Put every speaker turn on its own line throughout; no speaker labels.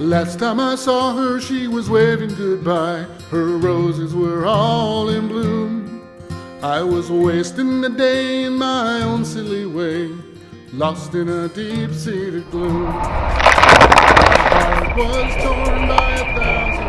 Last time I saw her, she was waving goodbye. Her roses were all in bloom. I was wasting the day in my own silly way, lost in a deep-seated gloom. My heart was torn by 1,000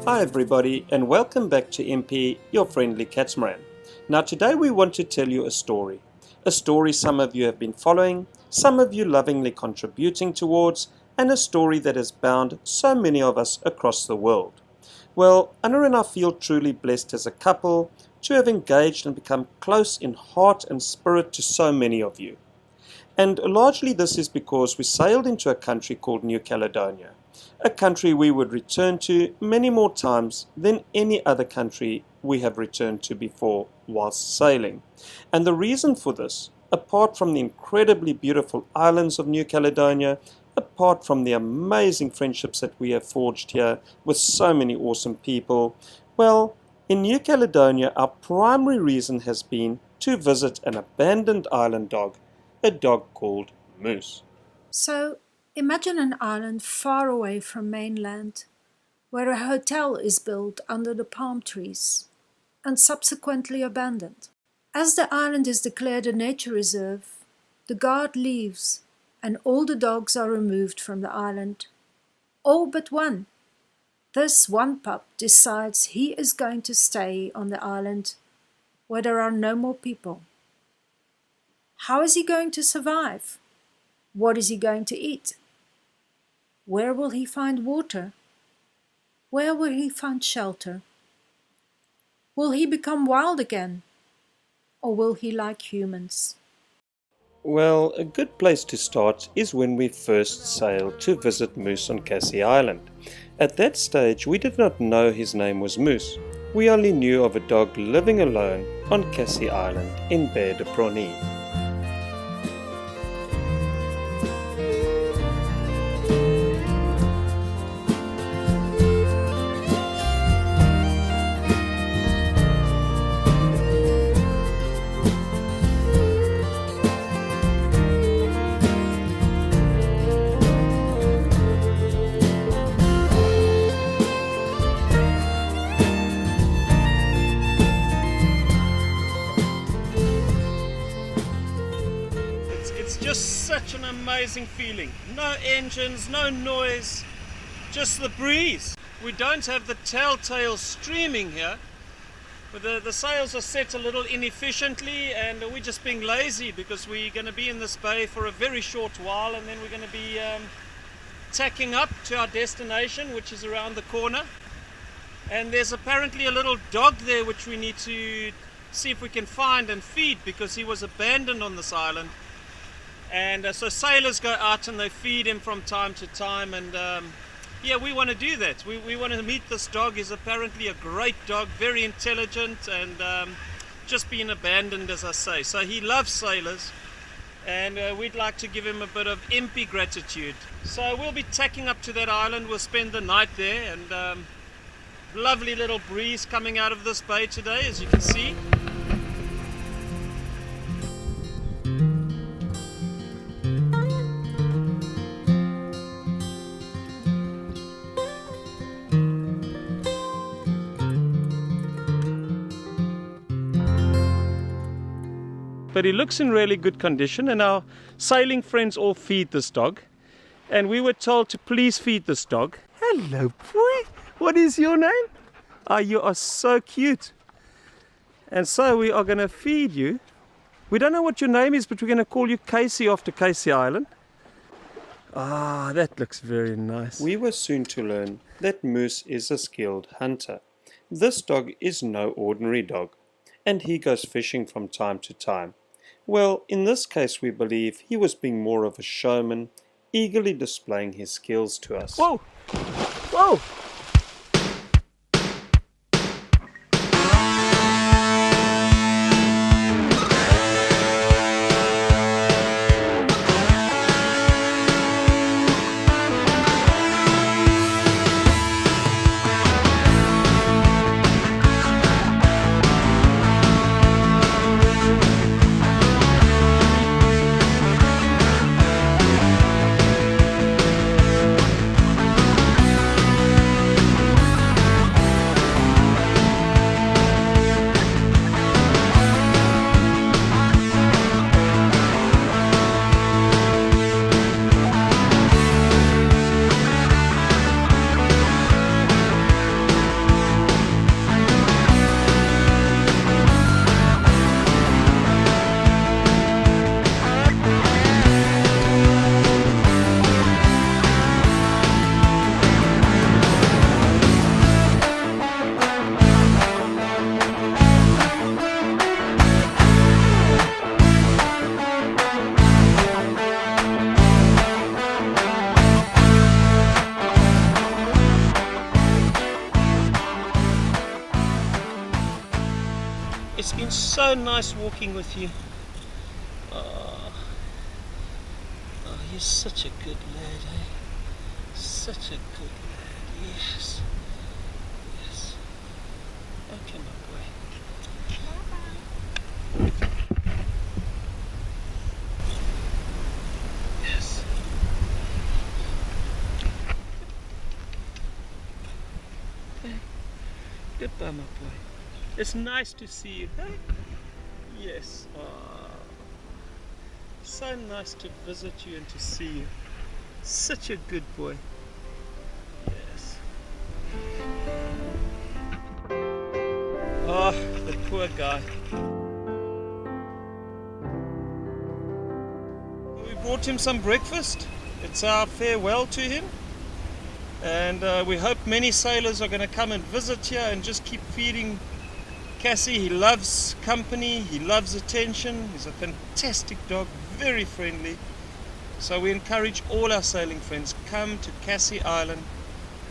Hi everybody, and welcome back to Impi, your friendly Catamaran. Now today we want to tell you a story some of you have been following, some of you lovingly contributing towards, and a story that has bound so many of us across the world. Well, Anna and I feel truly blessed as a couple to have engaged and become close in heart and spirit to so many of you. And largely this is because we sailed into a country called New Caledonia, a country we would return to many more times than any other country we have returned to before whilst sailing. And the reason for this, apart from the incredibly beautiful islands of New Caledonia, apart from the amazing friendships that we have forged here with so many awesome people, well, in New Caledonia our primary reason has been to visit an abandoned island dog, a dog called Moose.
So, imagine an island far away from mainland, where a hotel is built under the palm trees and subsequently abandoned. As the island is declared a nature reserve, the guard leaves and all the dogs are removed from the island. All but one. This one pup decides he is going to stay on the island where there are no more people. How is he going to survive? What is he going to eat? Where will he find water? Where will he find shelter? Will he become wild again? Or will he like humans?
Well, a good place to start is when we first sailed to visit Moose on Casy Island. At that stage we did not know his name was Moose. We only knew of a dog living alone on Casy Island in Baie de Prony. Just such an amazing feeling. No engines, no noise, just the breeze. We don't have the telltale streaming here. But the sails are set a little inefficiently and we're just being lazy because we're going to be in this bay for a very short while and then we're going to be tacking up to our destination, which is around the corner. And there's apparently a little dog there which we need to see if we can find and feed because he was abandoned on this island. And so sailors go out and they feed him from time to time, and yeah, we want to do that. We want to meet this dog. He's apparently a great dog, very intelligent, and just been abandoned, as I say. So he loves sailors, and we'd like to give him a bit of Impi gratitude. So we'll be tacking up to that island. We'll spend the night there, and lovely little breeze coming out of this bay today, as you can see. But he looks in really good condition, and our sailing friends all feed this dog, and we were told to please feed this dog. Hello boy, what is your name? Oh, you are so cute. And so we are going to feed you. We don't know what your name is, but we're going to call you Casey after Casy Island.
Ah, that looks very nice.
We were soon to learn that Moose is a skilled hunter. This dog is no ordinary dog, and he goes fishing from time to time. Well, in this case we believe he was being more of a showman, eagerly displaying his skills to us.
Whoa! Whoa!
It's been so nice walking with you. You're such a good lad, eh? Such a good lad, yes. Yes. Okay, my boy. Yes. Okay. Goodbye, my boy. It's nice to see you, hey? Yes. So nice to visit you and to see you. Such a good boy. Yes. Oh, the poor guy. We brought him some breakfast. It's our farewell to him. And we hope many sailors are going to come and visit here and just keep feeding Cassie. He loves company, he loves attention, he's a fantastic dog, very friendly. So we encourage all our sailing friends, come to Casy Island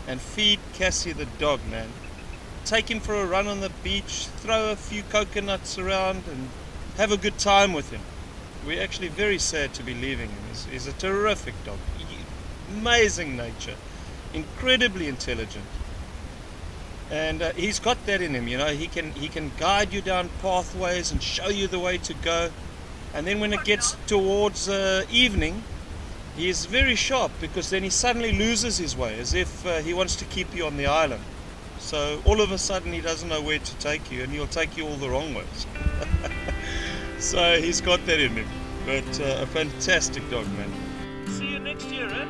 and feed Cassie the dog, man. Take him for a run on the beach, throw a few coconuts around and have a good time with him. We're actually very sad to be leaving him. He's a terrific dog, amazing nature, incredibly intelligent. And he's got that in him, you know. He can guide you down pathways and show you the way to go. And then when it gets towards evening, he is very sharp, because then he suddenly loses his way, as if he wants to keep you on the island. So all of a sudden he doesn't know where to take you, and he'll take you all the wrong ways. So he's got that in him. But a fantastic dog, man. See you next year, eh?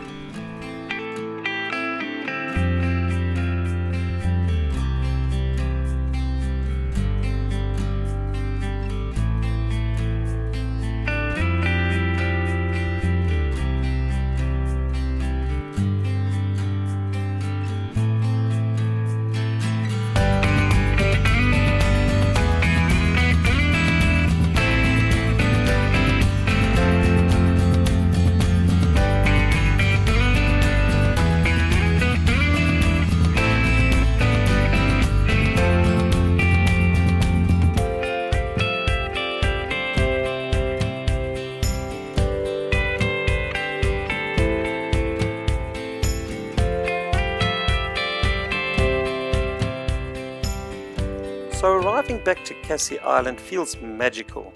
So arriving back to Casy Island feels magical.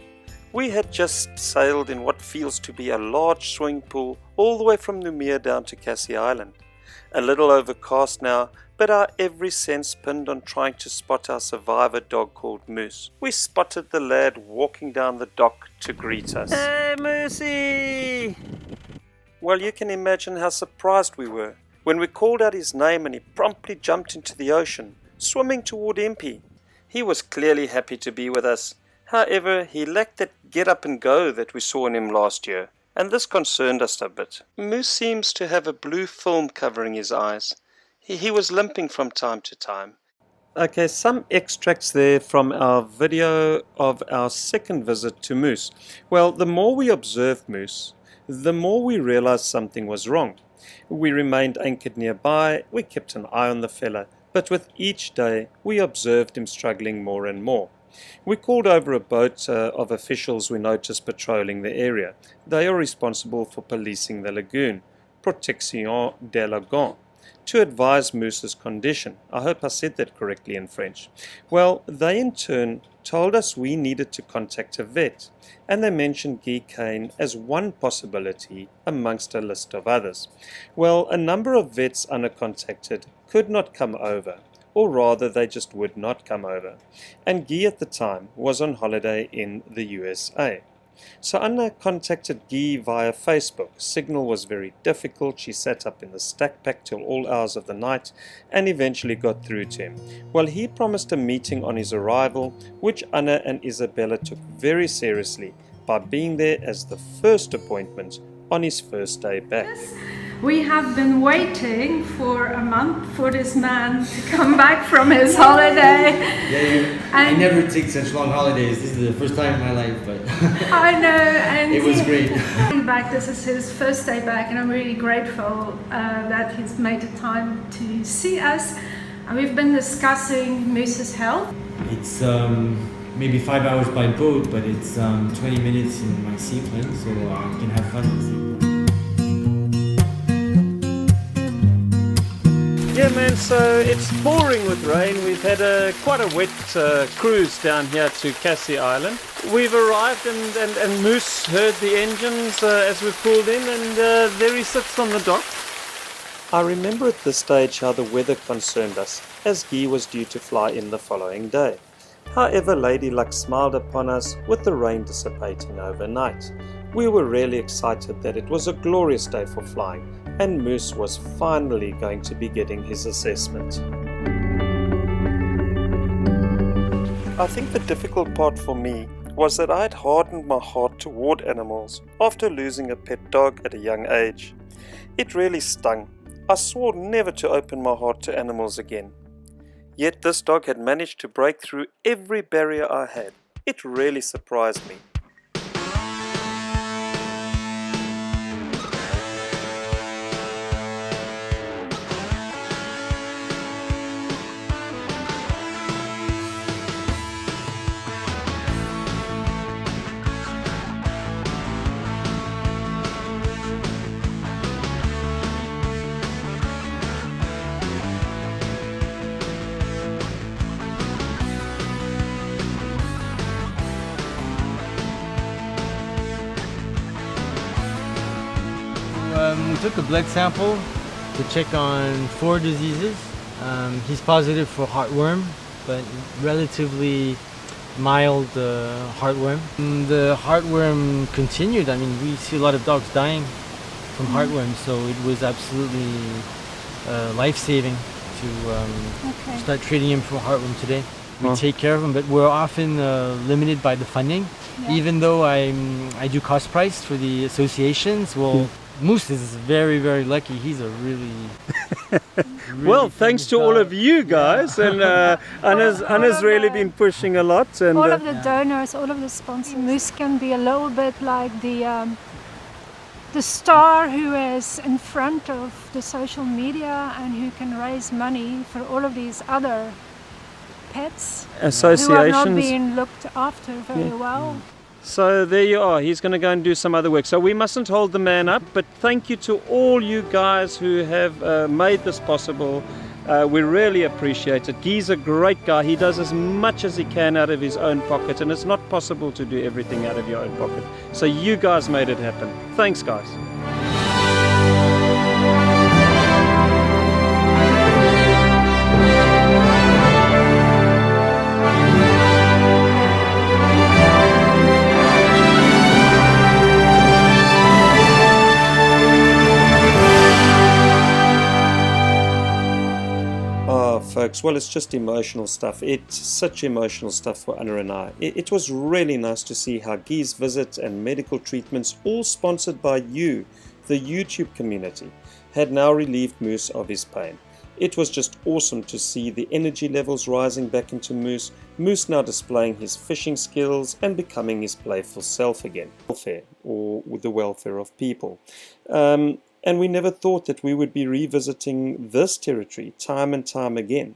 We had just sailed in what feels to be a large swimming pool all the way from Noumea down to Casy Island. A little overcast now, but our every sense pinned on trying to spot our survivor dog called Moose. We spotted the lad walking down the dock to greet us.
Hey, Moosey!
Well, you can imagine how surprised we were when we called out his name and he promptly jumped into the ocean, swimming toward Impi. He was clearly happy to be with us. However, he lacked that get up and go that we saw in him last year. and this concerned us a bit. Moose seems to have a blue film covering his eyes. He was limping from time to time. Okay, some extracts there from our video of our second visit to Moose. Well, the more we observed Moose, the more we realized something was wrong. We remained anchored nearby, we kept an eye on the fella, but with each day we observed him struggling more and more. We called over a boat of officials we noticed patrolling the area. They are responsible for policing the lagoon, Protection des Lagons, to advise Moose's condition. I hope I said that correctly in French. Well, they in turn told us we needed to contact a vet, and they mentioned Guy Cane as one possibility amongst a list of others. Well, a number of vets uncontacted could not come over, or rather they just would not come over, and Guy at the time was on holiday in the USA. So Anna contacted Guy via Facebook. Signal was very difficult. She sat up in the stack pack till all hours of the night and eventually got through to him. Well, he promised a meeting on his arrival, which Anna and Isabella took very seriously by being there as the first appointment on his first day back.
We have been waiting for a month for this man to come back from his holiday.
Yeah, I never take such long holidays. This is the first time in my life, but
I know, and
it was great.
Back. This is his first day back, and I'm really grateful that he's made the time to see us. And we've been discussing Moose's health.
It's maybe 5 hours by boat, but it's 20 minutes in my seaplane, so I can have fun with it.
Yeah, man, so it's pouring with rain. We've had quite a wet cruise down here to Casy Island. We've arrived and Moose heard the engines as we pulled in, and there he sits on the dock. I remember at this stage how the weather concerned us, as Guy was due to fly in the following day. However, Lady Luck smiled upon us with the rain dissipating overnight. We were really excited that it was a glorious day for flying, and Moose was finally going to be getting his assessment. I think the difficult part for me was that I had hardened my heart toward animals after losing a pet dog at a young age. It really stung. I swore never to open my heart to animals again. Yet this dog had managed to break through every barrier I had. It really surprised me.
We took a blood sample to check on 4 diseases. He's positive for heartworm, but relatively mild heartworm. The heartworm continued. I mean, we see a lot of dogs dying from heartworm, so it was absolutely life-saving to start treating him for heartworm today. We take care of him, but we're often limited by the funding. Yeah. Even though I do cost price for the associations, well, Moose is very, very lucky. He's a really
well, thanks to all of you guys, and Anna's really been pushing a lot. And
all of the donors, all of the sponsors. Moose can be a little bit like the star who is in front of the social media and who can raise money for all of these other pets
associations
who are not being looked after very well.
So there you are. He's going to go and do some other work. So we mustn't hold the man up, but thank you to all you guys who have made this possible. We really appreciate it. Guy's a great guy. He does as much as he can out of his own pocket, and it's not possible to do everything out of your own pocket. So you guys made it happen. Thanks, guys. Folks, folks, well, it's just emotional stuff. It's such emotional stuff for Anna and I. It was really nice to see how Guy's visit and medical treatments, all sponsored by you, the YouTube community, had now relieved Moose of his pain. It was just awesome to see the energy levels rising back into Moose, Moose now displaying his fishing skills and becoming his playful self again. Welfare, or with the welfare of people. And we never thought that we would be revisiting this territory time and time again.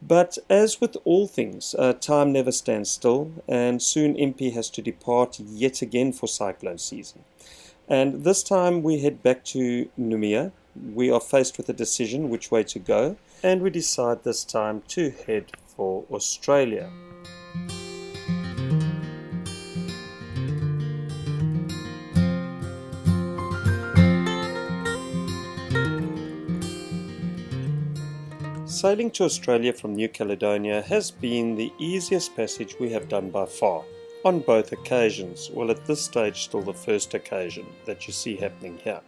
But as with all things, time never stands still, and soon Impi has to depart yet again for cyclone season. And this time we head back to Numia. We are faced with a decision which way to go, and we decide this time to head for Australia. Sailing to Australia from New Caledonia has been the easiest passage we have done by far, on both occasions. Well, at this stage still the first occasion that you see happening here.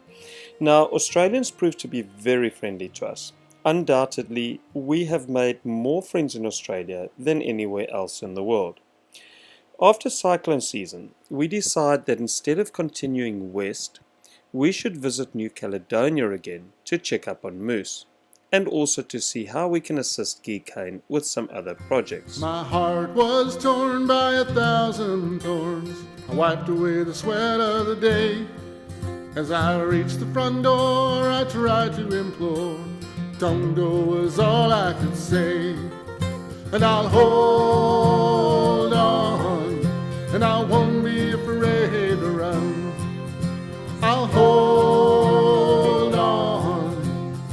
Now, Australians proved to be very friendly to us. Undoubtedly, we have made more friends in Australia than anywhere else in the world. After cyclone season, we decided that instead of continuing west, we should visit New Caledonia again to check up on moose, and also to see how we can assist Guy Kane with some other projects.
My heart was torn by 1,000 thorns. I wiped away the sweat of the day. As I reached the front door, I tried to implore. Tongue-go was all I could say. And I'll hold on, and I won't be afraid to run. I'll hold on,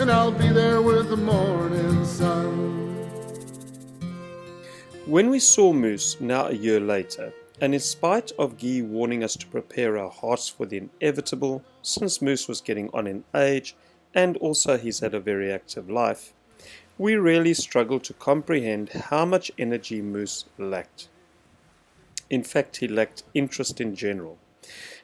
and I'll be there with the morning sun.
When we saw Moose now a year later, and in spite of Guy warning us to prepare our hearts for the inevitable, since Moose was getting on in age and also he's had a very active life, we really struggled to comprehend how much energy Moose lacked. In fact, he lacked interest in general.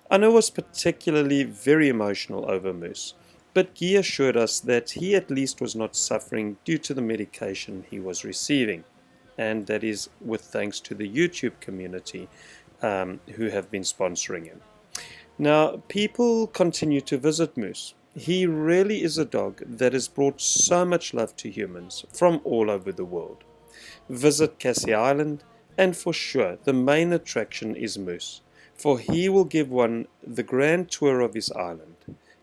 Anna was particularly very emotional over Moose, but Guy assured us that he at least was not suffering due to the medication he was receiving. And that is with thanks to the YouTube community who have been sponsoring him. Now, people continue to visit Moose. He really is a dog that has brought so much love to humans from all over the world. Visit Casy Island, and for sure the main attraction is Moose, for he will give one the grand tour of his island,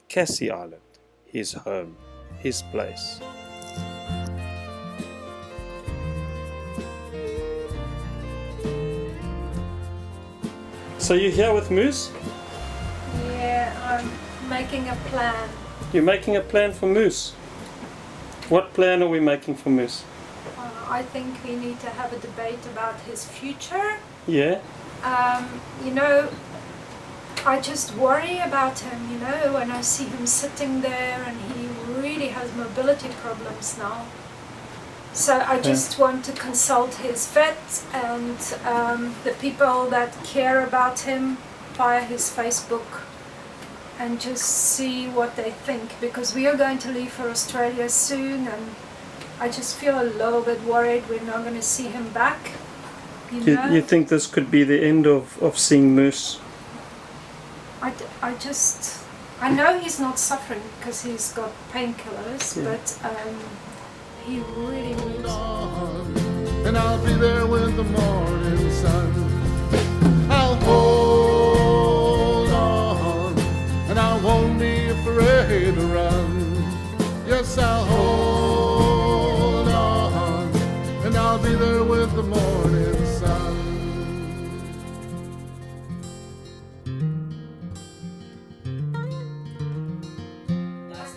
Casy Island, his home, his place. So you're here with Moose?
Yeah, I'm making a plan.
You're making a plan for Moose? What plan are we making for Moose?
I think we need to have a debate about his future.
Yeah?
You know, I just worry about him, you know, when I see him sitting there and he really has mobility problems now. So I just want to consult his vet and the people that care about him via his Facebook and just see what they think, because we are going to leave for Australia soon and I just feel a little bit worried we're not going to see him back.
You think this could be the end of seeing Moose?
I know he's not suffering because he's got painkillers, but he really needs it.
And I'll be there with the morning sun. I'll hold on, and I won't be afraid to run. Yes, I'll hold on, and I'll be there with the morning sun.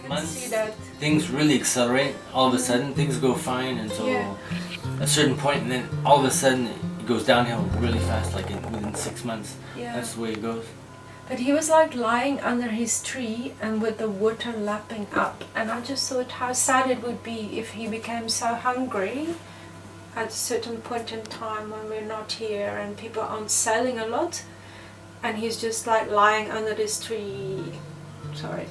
Months,
that.
things really accelerate. All of a sudden, things go fine until a certain point, and then all of a sudden it goes downhill really fast, like within 6 months.
Yeah.
That's the way it goes.
But he was like lying under his tree and with the water lapping up, and I just thought how sad it would be if he became so hungry at a certain point in time when we're not here and people aren't sailing a lot, and he's just like lying under this tree. Sorry.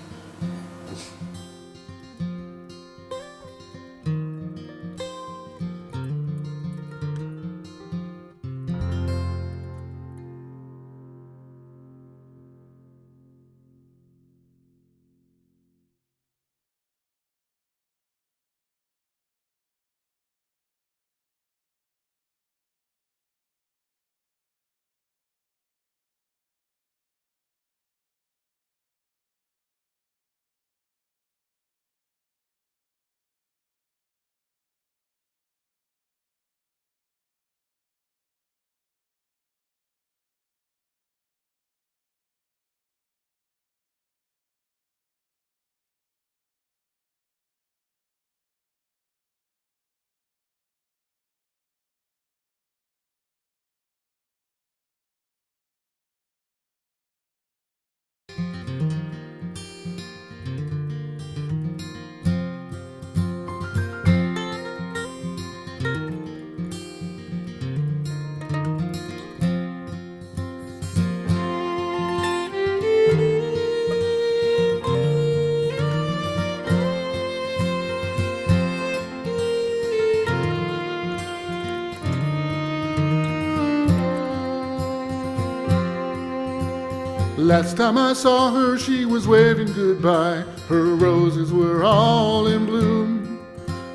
Last time I saw her, she was waving goodbye. Her roses were all in bloom.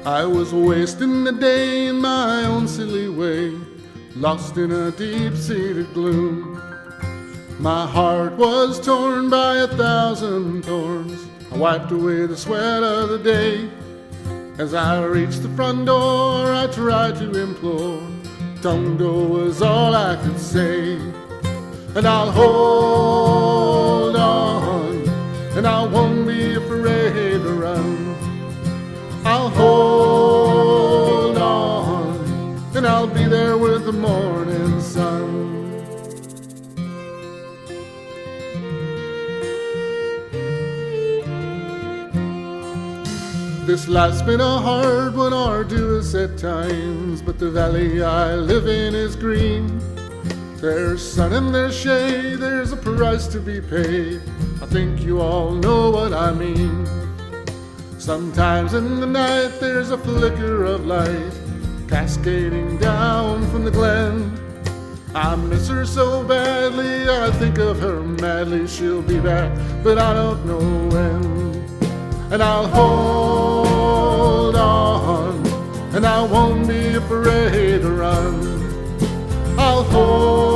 I was wasting the day in my own silly way, lost in a deep-seated gloom. My heart was torn by 1,000 thorns. I wiped away the sweat of the day. As I reached the front door, I tried to implore. Tongue-go was all I could say. And I'll hold on, and I won't be afraid to run. I'll hold on, and I'll be there with the morning sun. This life's been a hard one, arduous at times, but the valley I live in is green. There's sun and there's shade, there's a price to be paid. I think you all know what I mean. Sometimes in the night there's a flicker of light cascading down from the glen. I miss her so badly, I think of her madly. She'll be back, but I don't know when. And I'll hold on, and I won't be afraid to run. I'll hold